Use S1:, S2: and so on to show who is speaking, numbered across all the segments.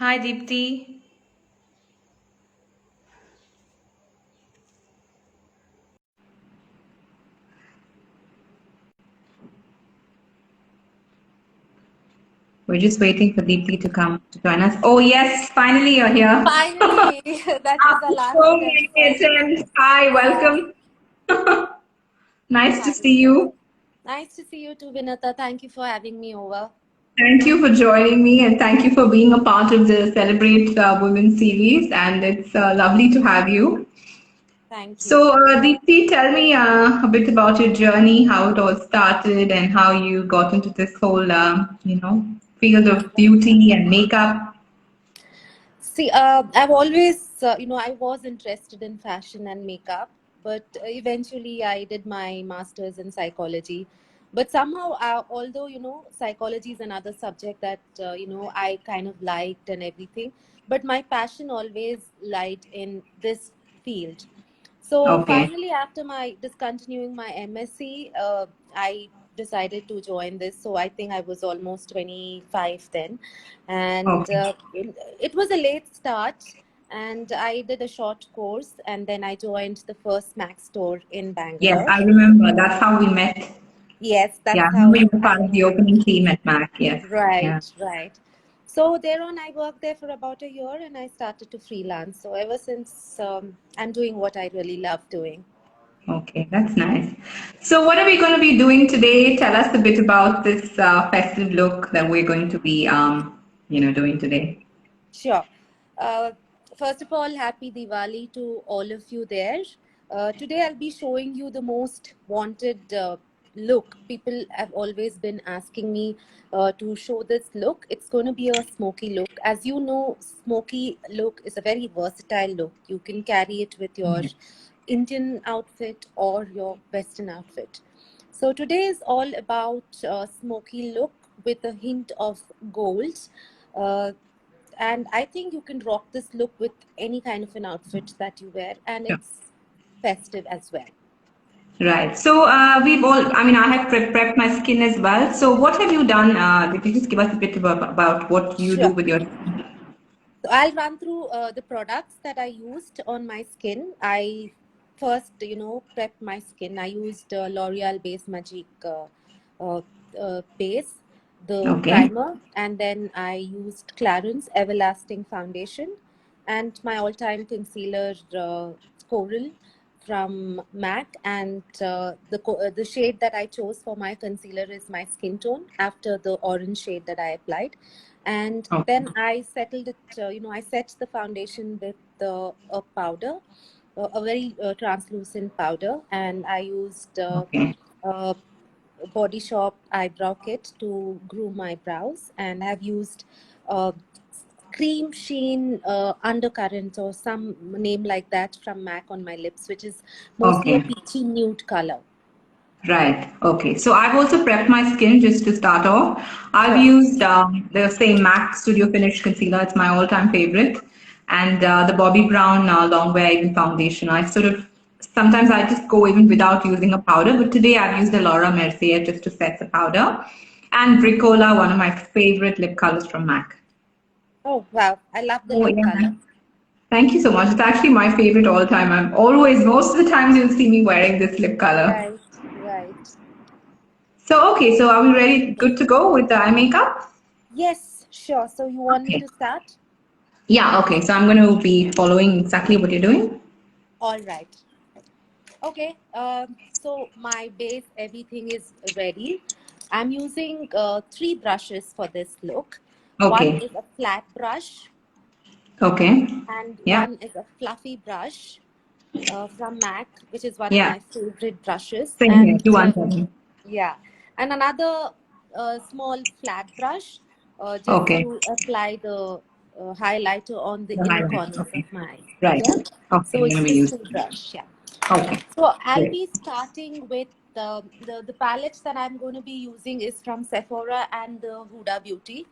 S1: Hi Deepti. We're just waiting for Deepti to come to join us. Oh yes, finally you're here.
S2: Finally, that was the
S1: After
S2: last
S1: so
S2: attempt
S1: many
S2: for
S1: attempts. Hi,
S2: yeah.
S1: welcome. Nice to
S2: Hi.
S1: see you.
S2: Nice to see you too, Vinata. Thank you for having me over.
S1: Thank you for joining me and thank you for being a part of the Celebrate Women series. And it's lovely to have you.
S2: Thank you.
S1: So, Deepti, tell me a bit about your journey, how it all started, and how you got into this whole, field of beauty and makeup.
S2: See, I've always, I was interested in fashion and makeup, but eventually I did my master's in psychology. But somehow, although, psychology is another subject that, I kind of liked and everything, but my passion always lied in this field. So
S1: Okay.
S2: finally, after my discontinuing my MSc, I decided to join this. So I think I was almost 25 then, and
S1: Okay.
S2: it was a late start. And I did a short course, and then I joined the first Mac store in
S1: Yes,
S2: Bangalore.
S1: I remember. That's how we met.
S2: Yes,
S1: Yeah,
S2: that's
S1: I remember
S2: how
S1: you were
S2: I
S1: part of the
S2: met.
S1: opening team at Mac. Yes. Yeah.
S2: Right, right. So thereon, I worked there for about a year, and I started to freelance. So ever since, I'm doing what I really love doing.
S1: Okay, that's nice. So, what are we going to be doing today? Tell us a bit about this festive look that we're going to be, doing today.
S2: Sure. Uh, First of all, happy Diwali to all of you there. Today, I'll be showing you the most wanted look. People have always been asking me to show this look. It's going to be a smoky look. As you know, smoky look is a very versatile look. You can carry it with your Indian outfit or your Western outfit. So today is all about smoky look with a hint of gold. Uh, and I think you can rock this look with any kind of an outfit that you wear, and
S1: Sure.
S2: it's festive as well.
S1: Right. So, I have prepped my skin as well. So, what have you done? Could you just give us a bit about what you do
S2: Sure.
S1: with your.
S2: So I'll run through the products that I used on my skin. I first, prepped my skin. I used L'Oreal Base Magic uh, base, the
S1: Okay.
S2: primer, and then I used Clarins Everlasting Foundation, and my all-time concealer, Coral from MAC. And the shade that I chose for my concealer is my skin tone after the orange shade that I applied. And
S1: Okay.
S2: then I settled it, I set the foundation with a powder, a very translucent powder, and I used
S1: Okay.
S2: uh, Body Shop eyebrow kit to groom my brows, and I've used uh, cream sheen undercurrent or some name like that from MAC on my lips, which is mostly a
S1: Okay.
S2: peachy nude color.
S1: Right. Okay. So I've also prepped my skin just to start off. I've
S2: Sure.
S1: used the same MAC Studio Finish concealer. It's my all-time favorite, and the Bobbi Brown Long Wear Even foundation. I sort of sometimes I just go even without using a powder, but today I've used the Laura Mercier just to set the powder, and Bricola, one of my favorite lip colors from MAC.
S2: Oh wow, I love the
S1: Oh
S2: lip
S1: yeah.
S2: color.
S1: Thank you so much. It's actually my favorite all time. I'm always, most of the times you'll see me wearing this lip color.
S2: Right, right.
S1: So, okay, so are we ready, good to go with the eye makeup?
S2: Yes, sure. So you want me
S1: Okay.
S2: to start?
S1: Yeah, okay, so I'm going to be following exactly what you're doing.
S2: All right. Okay. So my base, everything is ready. I'm using three brushes for this look. One
S1: Okay,
S2: is a flat brush,
S1: okay.
S2: and
S1: Yeah,
S2: one is a fluffy brush from MAC, which is one of
S1: yeah.
S2: my favorite brushes.
S1: Same here,
S2: And
S1: do one for me.
S2: yeah, and another small flat brush just
S1: Okay,
S2: to apply the highlighter on the
S1: the
S2: inner
S1: highlight.
S2: corners of
S1: Okay,
S2: my eyes.
S1: right.
S2: Yeah,
S1: Okay,
S2: so
S1: I'm going
S2: it's
S1: to be
S2: just
S1: using.
S2: two brush. Yeah.
S1: Okay,
S2: So I'll
S1: great.
S2: be starting with the palettes that I'm going to be using is from Sephora and the Huda Beauty.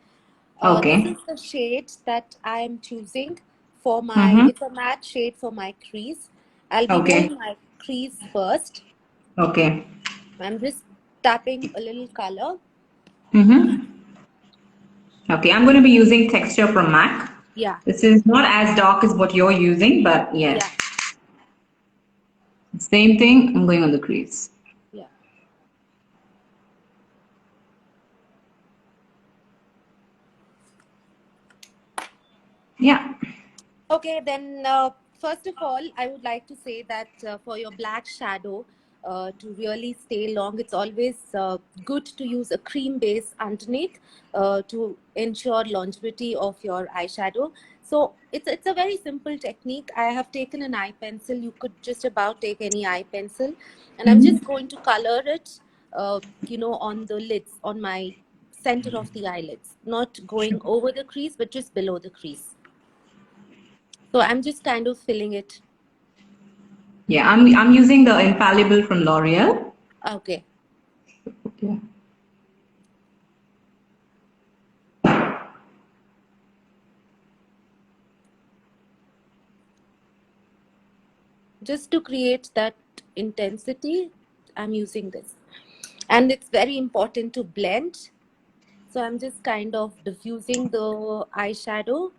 S2: This
S1: Okay.
S2: is the shade that I am choosing for my.
S1: Mm-hmm.
S2: It's a matte shade for my crease. I'll be
S1: Okay,
S2: doing my crease first.
S1: okay.
S2: I'm just tapping a little color.
S1: Mm-hmm. Okay, I'm going to be using texture from MAC.
S2: Yeah.
S1: This is not as dark as what you're using, but yes.
S2: Yeah.
S1: Same thing, I'm going on the crease.
S2: Yeah.
S1: Yeah.
S2: Okay, then first of all, I would like to say that for your black shadow to really stay long, it's always good to use a cream base underneath to ensure longevity of your eyeshadow. So it's a very simple technique. I have taken an eye pencil. You could just about take any eye pencil, and I'm just going to color it, on the lids, on my center of the eyelids, not going over the crease, but just below the crease. So I'm just kind of filling it.
S1: Yeah, I'm using the Infallible from L'Oreal.
S2: Okay.
S1: Yeah.
S2: Just to create that intensity, I'm using this. And it's very important to blend. So I'm just kind of diffusing the eyeshadow.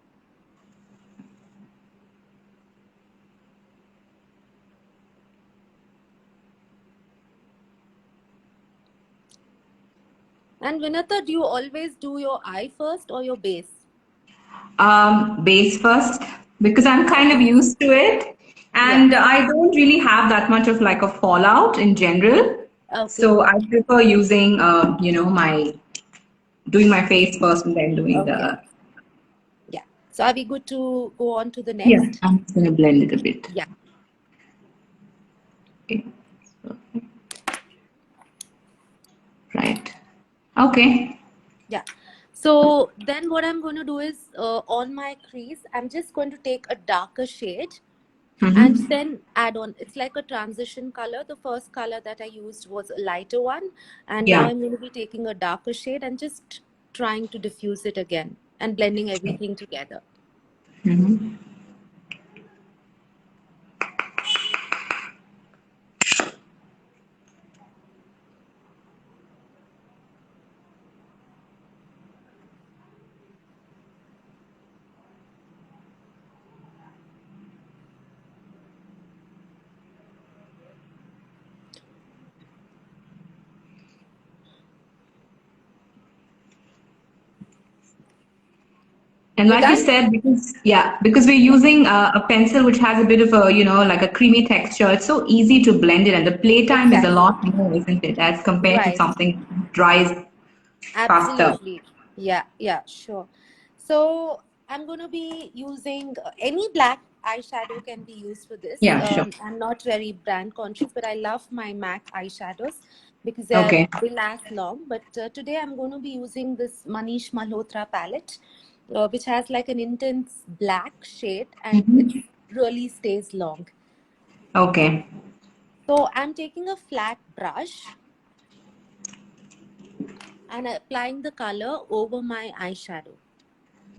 S2: And Vinata, do you always do your eye first or your base?
S1: Base first because I'm kind of used to it,
S2: Yeah.
S1: and I don't really have that much of like a fallout in general.
S2: Okay.
S1: So I prefer using, my doing my face first and then doing
S2: Okay.
S1: the.
S2: Yeah. So are we good to go on to the
S1: Yeah,
S2: next?
S1: I'm just gonna blend it a bit.
S2: Yeah.
S1: Okay. Right. Okay.
S2: Yeah. So then what I'm going to do is on my crease, I'm just going to take a darker shade and
S1: Mm-hmm.
S2: then add on. It's like a transition color. The first color that I used was a lighter one, and now
S1: Yeah.
S2: I'm going to be taking a darker shade and just trying to diffuse it again and blending everything together.
S1: Mm-hmm. And
S2: You're
S1: like you
S2: done?
S1: said, because we're
S2: Yeah.
S1: using a pencil which has a bit of a, like a creamy texture, it's so easy to blend it, and the playtime is a
S2: Exactly.
S1: lot more, isn't it, as compared to
S2: Right.
S1: something dries faster.
S2: Absolutely. Yeah, yeah, sure. So I'm going to be using any black eyeshadow can be used for this.
S1: Yeah, sure.
S2: I'm not very brand conscious, but I love my MAC eyeshadows because
S1: Okay.
S2: they last long. But today I'm going to be using this Manish Malhotra palette, which has like an intense black shade and it
S1: Mm-hmm.
S2: really stays long.
S1: Okay.
S2: So I'm taking a flat brush and applying the color over my eyeshadow.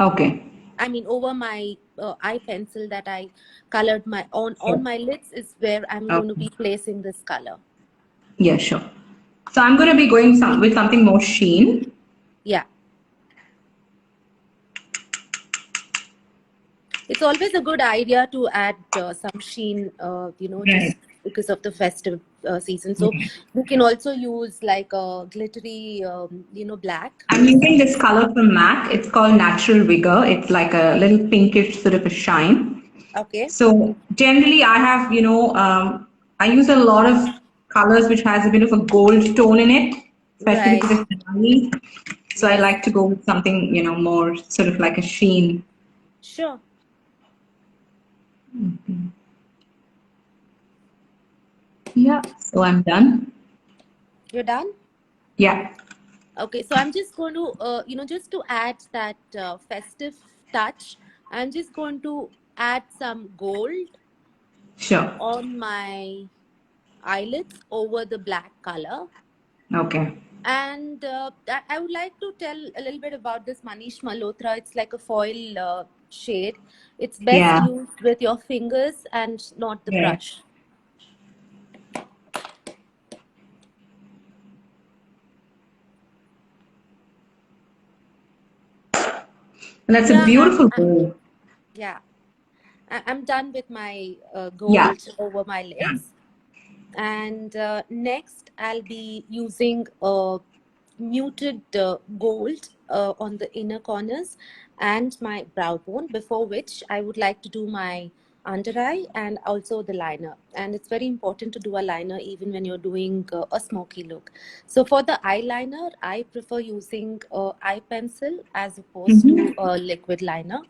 S1: Okay.
S2: I mean, over my eye pencil that I colored my on
S1: Sure.
S2: my lids is where I'm going to
S1: Okay.
S2: be placing this color.
S1: Yeah, sure. So I'm going to be going with something more sheen.
S2: Yeah. It's always a good idea to add some sheen, just
S1: Right.
S2: because of the festive season. So
S1: Yeah.
S2: you can also use like a glittery, black.
S1: I'm using this color from MAC. It's called Natural Vigor. It's like a little pinkish sort of a shine.
S2: Okay.
S1: So generally, I have, I use a lot of colors which has a bit of a gold tone in it, especially
S2: Right.
S1: because it's Diwali. So I
S2: Yes.
S1: like to go with something, more sort of like a sheen.
S2: Sure.
S1: Yeah. So I'm done.
S2: You're done?
S1: Yeah.
S2: Okay, so I'm just going to, just to add that festive touch, I'm just going to add some gold
S1: Sure.
S2: on my eyelids over the black color.
S1: Okay.
S2: And I would like to tell a little bit about this Manish Malhotra. It's like a foil shade. It's best
S1: Yeah.
S2: used with your fingers and not the
S1: Yeah.
S2: brush.
S1: And that's a
S2: Yeah,
S1: beautiful bow.
S2: Yeah, I'm done with my
S1: Yeah.
S2: gold over my
S1: Yeah.
S2: lids. And next, I'll be using a muted gold on the inner corners and my brow bone, before which I would like to do my under eye and also the liner. And it's very important to do a liner even when you're doing a smoky look. So for the eyeliner, I prefer using eye pencil as opposed to a liquid liner.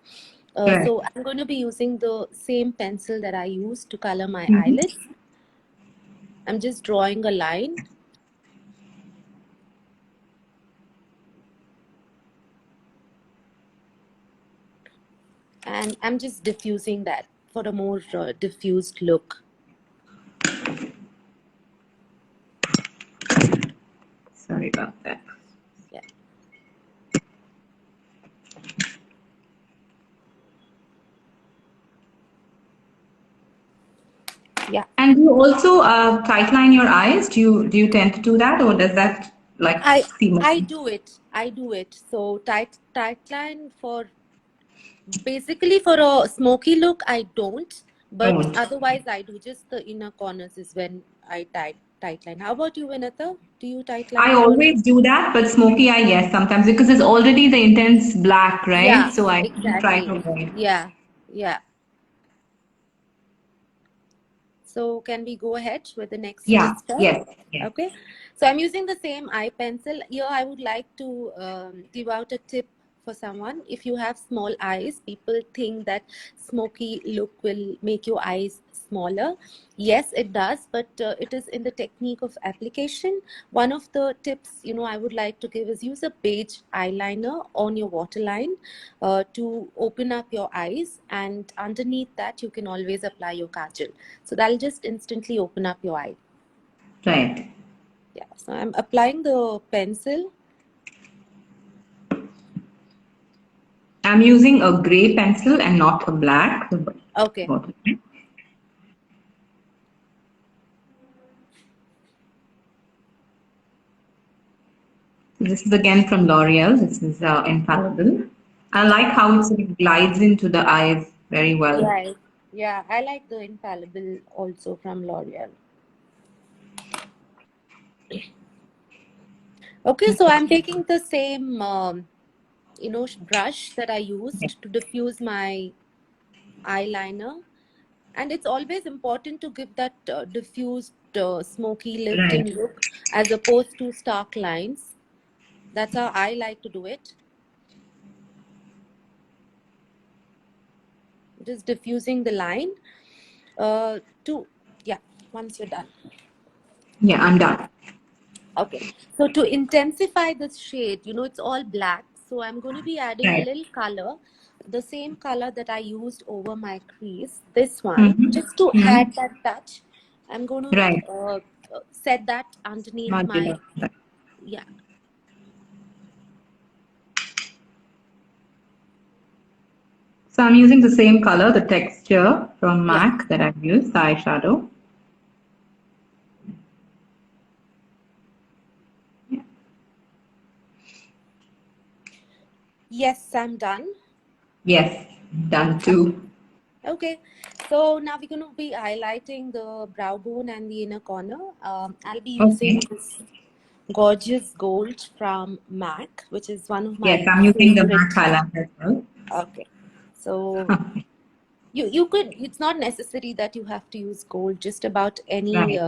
S1: Right.
S2: So I'm going to be using the same pencil that I used to color my
S1: Mhm.
S2: eyelids. I'm just drawing a line. And I'm just diffusing that for a more diffused look.
S1: Sorry about that.
S2: Yeah. Yeah.
S1: And do you also tightline your eyes? Do you tend to do that, or does that like
S2: I
S1: seem?
S2: I do it. I do it. So tight line for basically for a smoky look I don't, but
S1: Don't.
S2: otherwise I do. Just the inner corners is when I tight line. How about you, Vinitha? Do you tight
S1: I
S2: line your eyes?
S1: always do that, but smoky eye, yes, sometimes because it's already the intense black, right?
S2: Yeah,
S1: So I try to
S2: exactly.
S1: avoid.
S2: Yeah, yeah. So can we go ahead with the next
S1: Yeah.
S2: step?
S1: Yes. Yes.
S2: Okay. So I'm using the same eye pencil. Here I would like to give out a tip for someone. If you have small eyes, people think that smoky look will make your eyes smaller. Yes, it does, but it is in the technique of application. One of the tips, I would like to give is use a beige eyeliner on your waterline to open up your eyes, and underneath that you can always apply your kajal. So that'll just instantly open up your eye.
S1: Right.
S2: Yeah, so I'm applying the pencil.
S1: I'm using a gray pencil and not a black.
S2: Okay.
S1: This is again from L'Oreal. This is infallible. I like how it sort of glides into the eyes very well.
S2: Right. Yeah, I like the infallible also from L'Oreal. Okay, so I'm taking the same, brush that I used to diffuse my eyeliner. And it's always important to give that diffused, smoky
S1: Right.
S2: lifting look as opposed to stark lines. That's how I like to do it. Just diffusing the line. Yeah, once you're done.
S1: Yeah, I'm done.
S2: Okay, so to intensify this shade, it's all black. So I'm going to be adding a
S1: Right.
S2: little color, the same color that I used over my crease, this one,
S1: Mm-hmm.
S2: just to
S1: Mm-hmm.
S2: add that touch. I'm going to
S1: Right.
S2: set that underneath my,
S1: Magenta. Right.
S2: yeah.
S1: So I'm using the same color, the texture from
S2: Yeah.
S1: MAC that I've used, the eyeshadow. Yeah.
S2: Yes, I'm done.
S1: Yes, done too.
S2: Okay, so now we're going to be highlighting the brow bone and the inner corner. I'll be
S1: Okay.
S2: using this gorgeous gold from MAC, which is one of
S1: Yes,
S2: my
S1: I'm using the MAC
S2: favorite.
S1: highlighter as well.
S2: Okay, so you could. It's not necessary that you have to use gold. Just about any
S1: Right.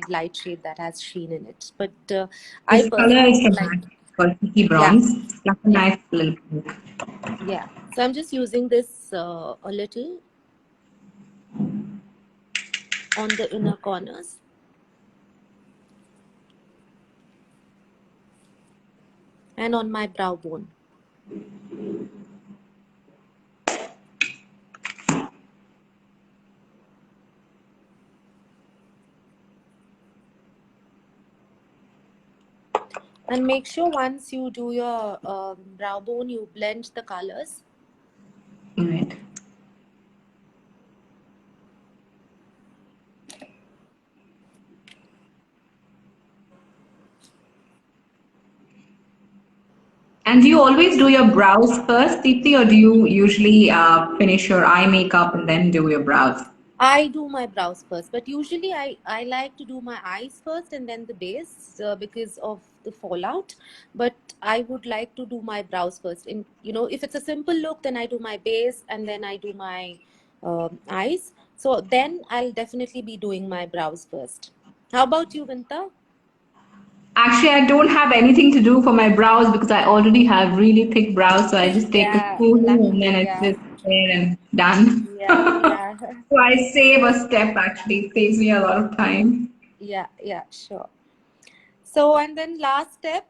S2: light shade that has sheen in it. But I
S1: This color is
S2: personally
S1: from
S2: like.
S1: MAC. It's called Tiki
S2: Yeah,
S1: Bronze. It's like a
S2: yeah,
S1: nice little pink.
S2: yeah. So I'm just using this a little on the inner corners. And on my brow bone. And make sure once you do your brow bone, you blend the colors.
S1: Right. And do you always do your brows first, Deepthi, or do you usually finish your eye makeup and then do your brows?
S2: I do my brows first, but usually I like to do my eyes first and then the base because of the fallout. But I would like to do my brows first. In if it's a simple look, then I do my base and then I do my eyes. So then I'll definitely be doing my brows first. How about you, Vinta?
S1: Actually, I don't have anything to do for my brows because I already have really thick brows. So I just take a
S2: Yeah,
S1: smoothie and then
S2: lucky.
S1: it's
S2: Yeah,
S1: just there and done.
S2: yeah, yeah,
S1: So I save a step actually. It saves me a lot of time.
S2: yeah, yeah. Sure. So, and then last step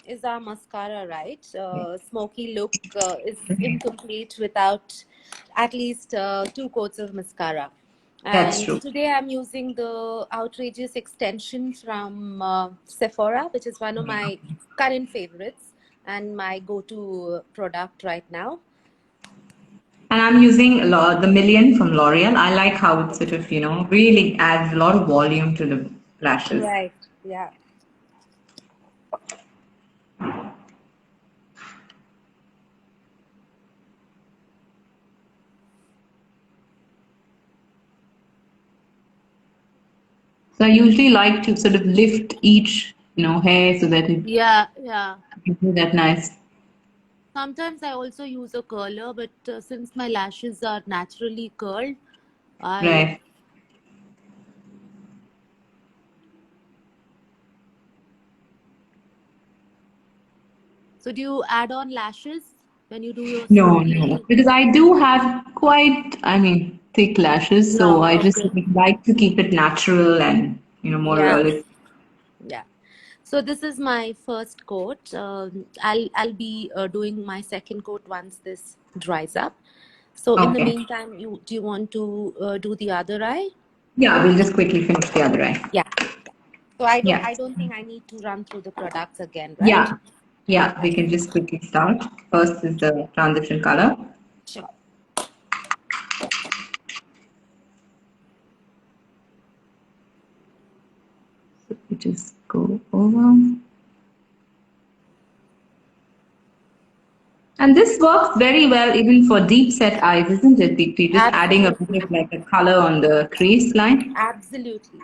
S2: is our mascara, right? Smoky look is incomplete without at least 2 coats of mascara.
S1: That's
S2: And
S1: true.
S2: today I'm using the Outrageous extension from Sephora, which is one of my current favorites and my go-to product right now.
S1: And I'm using the Million from L'Oreal. I like how it sort of, really adds a lot of volume to the lashes.
S2: Right. Yeah.
S1: So I usually like to sort of lift each, hair so that it
S2: Yeah. Yeah.
S1: gives me that nice.
S2: Sometimes I also use a curler, but since my lashes are naturally curled, I
S1: Right.
S2: so do you add on lashes when you do your
S1: No, no,
S2: smoky?
S1: because I do have quite, thick lashes, so
S2: No,
S1: I just
S2: okay.
S1: like to keep it natural and, more
S2: Yeah,
S1: realistic.
S2: yeah. So this is my first coat. I'll be doing my second coat once this dries up. So in the
S1: Okay.
S2: meantime, you want to do the other eye?
S1: Yeah, we'll just quickly finish the other eye.
S2: Yeah. So I don't
S1: Yeah.
S2: I don't think I need to run through the products again, right?
S1: Yeah. Yeah, we can just quickly start. First is the transition color.
S2: Sure.
S1: So we just go over. And this works very well even for deep set eyes, isn't it, Deepti? Just adding a
S2: Absolutely.
S1: bit of like a color on the crease line.
S2: Absolutely.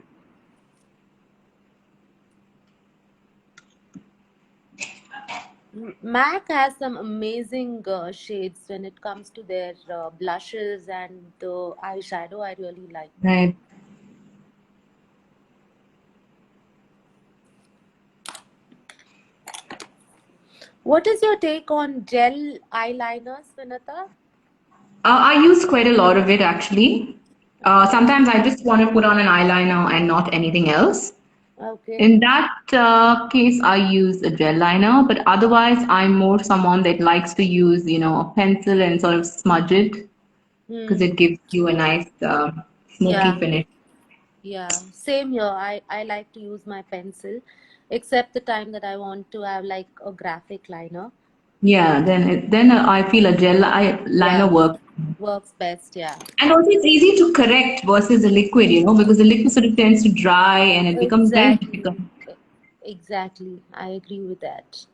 S2: MAC has some amazing shades when it comes to their blushes and the eyeshadow. I really like them.
S1: Right.
S2: What is your take on gel eyeliners, Vinata?
S1: I use quite a lot of it actually. Sometimes I just want to put on an eyeliner and not anything else.
S2: Okay.
S1: In that case, I use a gel liner, but otherwise, I'm more someone that likes to use, a pencil and sort of smudge it because
S2: Hmm.
S1: it gives you a nice smoky
S2: Yeah.
S1: finish.
S2: Yeah. Same here. I like to use my pencil, except the time that I want to have like a graphic liner.
S1: Yeah, then I feel a liner
S2: Yeah.
S1: works.
S2: Works best. Yeah.
S1: And also, it's easy to correct versus a liquid, because the liquid sort of tends to dry and it becomes very difficult.
S2: Exactly. Exactly. I agree with that.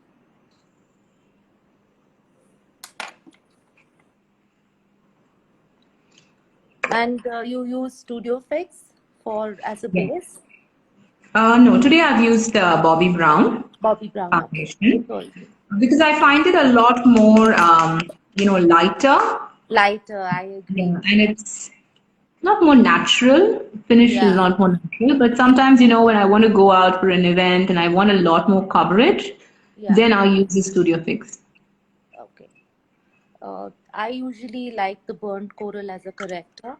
S2: And you use Studio Fix for as a
S1: Yeah.
S2: base?
S1: No, today I've used Bobby Brown
S2: Bobby Brown, okay.
S1: foundation
S2: So
S1: because I find it a lot more, lighter.
S2: lighter, I
S1: Yeah,
S2: agree.
S1: and it's not more natural. Finish is
S2: Yeah,
S1: not more natural, but sometimes, when I want to go out for an event and I want a lot more coverage,
S2: yeah,
S1: then I'll use the Studio Fix.
S2: okay. I usually like the burnt coral as a corrector.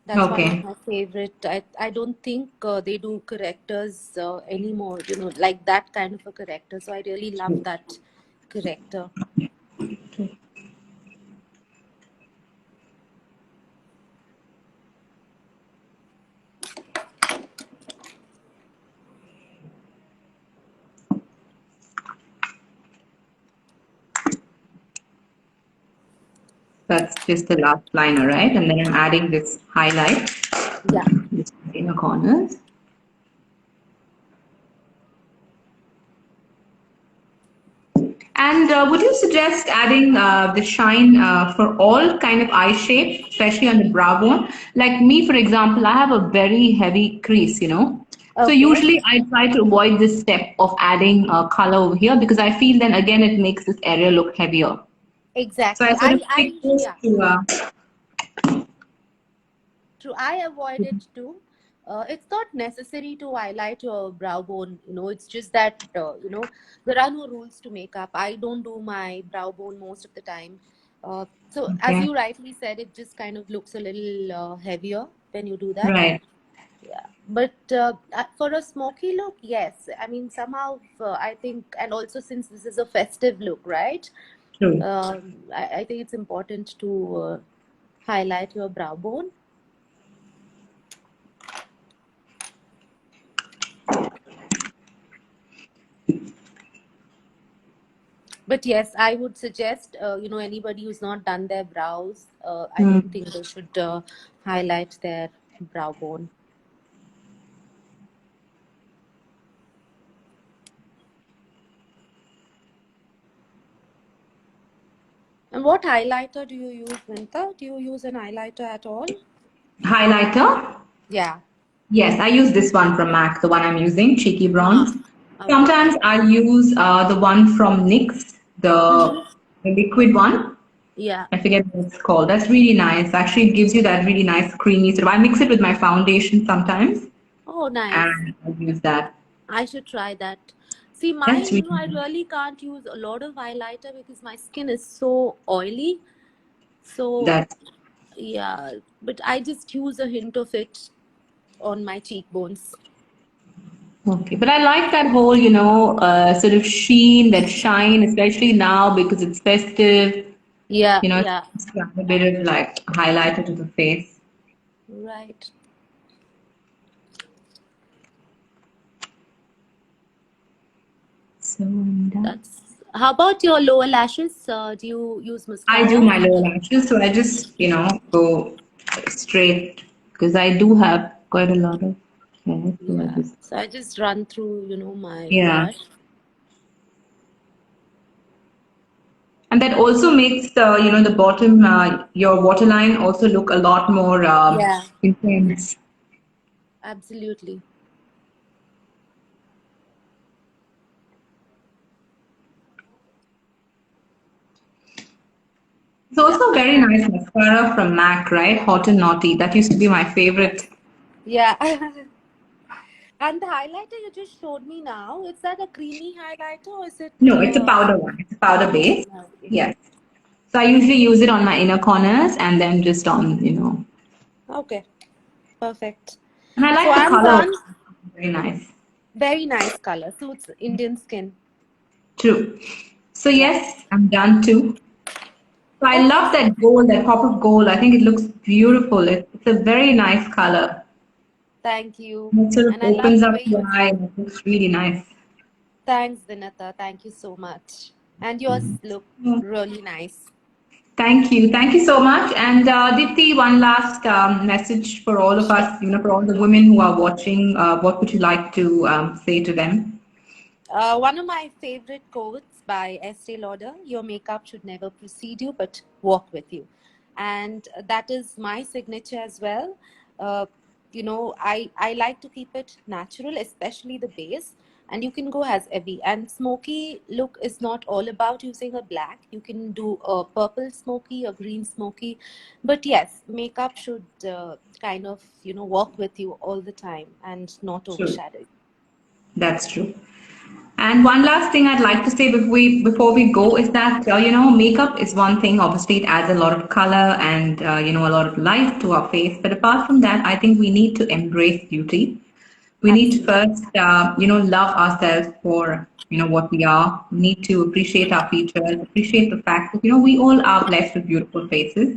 S2: That's one of
S1: Okay.
S2: my favorite. I don't think they do correctors anymore, like that kind of a corrector. So I really love that corrector.
S1: That's just the last liner, right? And then I'm adding this highlight,
S2: Yeah.
S1: this inner corners. And And would you suggest adding the shine for all kind of eye shapes, especially on the brow bone? Like me, for example, I have a very heavy crease, you know. So
S2: Okay,
S1: usually I try to avoid this step of adding color over here because I feel then again it makes this area look heavier. So I
S2: exactly.
S1: sort of stick close
S2: Yeah,
S1: to,
S2: true. I avoid it too. It's not necessary to highlight your brow bone, it's just that, there are no rules to makeup. I don't do my brow bone most of the time. So, as
S1: okay,
S2: you rightly said, it just kind of looks a little heavier when you do that.
S1: right.
S2: Yeah. But for a smoky look, yes. I mean, somehow, I think, and also since this is a festive look, right?
S1: True.
S2: I think it's important to highlight your brow bone. But yes, I would suggest, anybody who's not done their brows, I don't
S1: Hmm.
S2: think they should highlight their brow bone. And what highlighter do you use, Vinta? Do you use an highlighter at all?
S1: Highlighter?
S2: Yeah.
S1: Yes, I use this one from MAC, the one I'm using, Cheeky
S2: Uh-huh.
S1: Bronze.
S2: Okay.
S1: Sometimes I use the one from NYX,
S2: Mm-hmm.
S1: the liquid one.
S2: Yeah.
S1: I forget what it's called. That's really nice. Actually, it gives you that really nice creamy sort of. I mix it with my foundation sometimes,
S2: Oh, nice.
S1: and I use that.
S2: I should try that. See,
S1: That's really
S2: I
S1: nice.
S2: really can't use a lot of highlighter because my skin is so oily. So,
S1: That's
S2: yeah, but I just use a hint of it on my cheekbones.
S1: okay. But I like that whole, sort of sheen, that shine, especially now because it's festive.
S2: Yeah,
S1: It's
S2: yeah,
S1: just a bit of like highlighter to the face.
S2: right.
S1: So I'm done.
S2: That's how about your lower lashes? Do you use
S1: I do
S2: mascara?
S1: my lower lashes, so I just, go straight because I do have quite a lot of hair. So I
S2: Yeah.
S1: just,
S2: So I just run through, my
S1: yeah.
S2: brush.
S1: And that also makes the, the bottom, your waterline also look a lot more
S2: Yeah,
S1: intense.
S2: absolutely.
S1: It's
S2: Yeah.
S1: also a very nice mascara from MAC, right? Hot and Naughty. That used to be my favorite.
S2: Yeah. And the highlighter you just showed me now, is that a creamy highlighter or is it
S1: No, it's a powder one. It's a powder
S2: powder?
S1: base.
S2: Yeah, okay.
S1: Yes. So I usually use it on my inner corners and then just on,
S2: Okay, perfect.
S1: and I
S2: So
S1: like the
S2: I'm
S1: color.
S2: done.
S1: Very nice.
S2: Very nice color. Suits Indian skin.
S1: True. So
S2: Yeah.
S1: yes, I'm done too. So I
S2: Okay.
S1: love that gold, that pop of gold. I think it looks beautiful. It's a very nice color.
S2: Thank you.
S1: It sort of
S2: And I love
S1: opens
S2: the
S1: up
S2: way
S1: the
S2: you.
S1: eye. It looks really nice.
S2: Thanks, Vinata. Thank you so much. And yours look really nice.
S1: Thank you. Thank you so much. And Dipti, one last message for all of us, for all the women who are watching. What would you like to say to them?
S2: One of my favorite quotes by Estee Lauder: "Your makeup should never precede you, but walk with you," and that is my signature as well. I like to keep it natural, especially the base. And you can go as heavy. And smoky look is not all about using a black. You can do a purple smoky, a green smoky, but yes, makeup should kind of walk with you all the time and not
S1: True.
S2: overshadow you.
S1: That's true. And one last thing I'd like to say before we go is that makeup is one thing. Obviously, it adds a lot of color and a lot of life to our face. But apart from that, I think we need to embrace beauty. We need to
S2: Absolutely.
S1: first, love ourselves for what we are. We need to appreciate our features, appreciate the fact that we all are blessed with beautiful faces.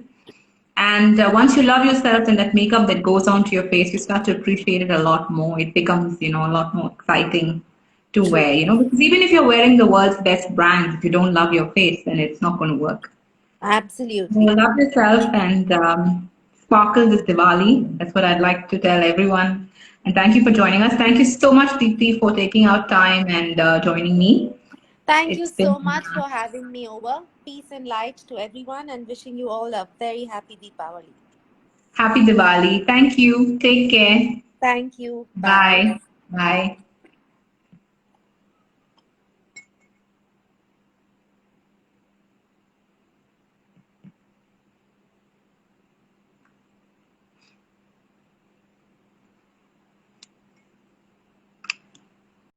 S1: And once you love yourself, then that makeup that goes onto your face, you start to appreciate it a lot more. It becomes, a lot more exciting to wear,
S2: True.
S1: because even if you're wearing the world's best brands, if you don't love your face, then it's not going to work. So
S2: Absolutely.
S1: love yourself and sparkle this Diwali. That's what I'd like to tell everyone. And thank you for joining us. Thank you so much, Deepti, for taking out time and joining me.
S2: Thank you
S1: It's been
S2: so much for having me over. Peace and light to everyone, and wishing you all a very happy Deepavali.
S1: happy Diwali. Thank you. Take care.
S2: Thank you. Bye.
S1: Bye. Bye.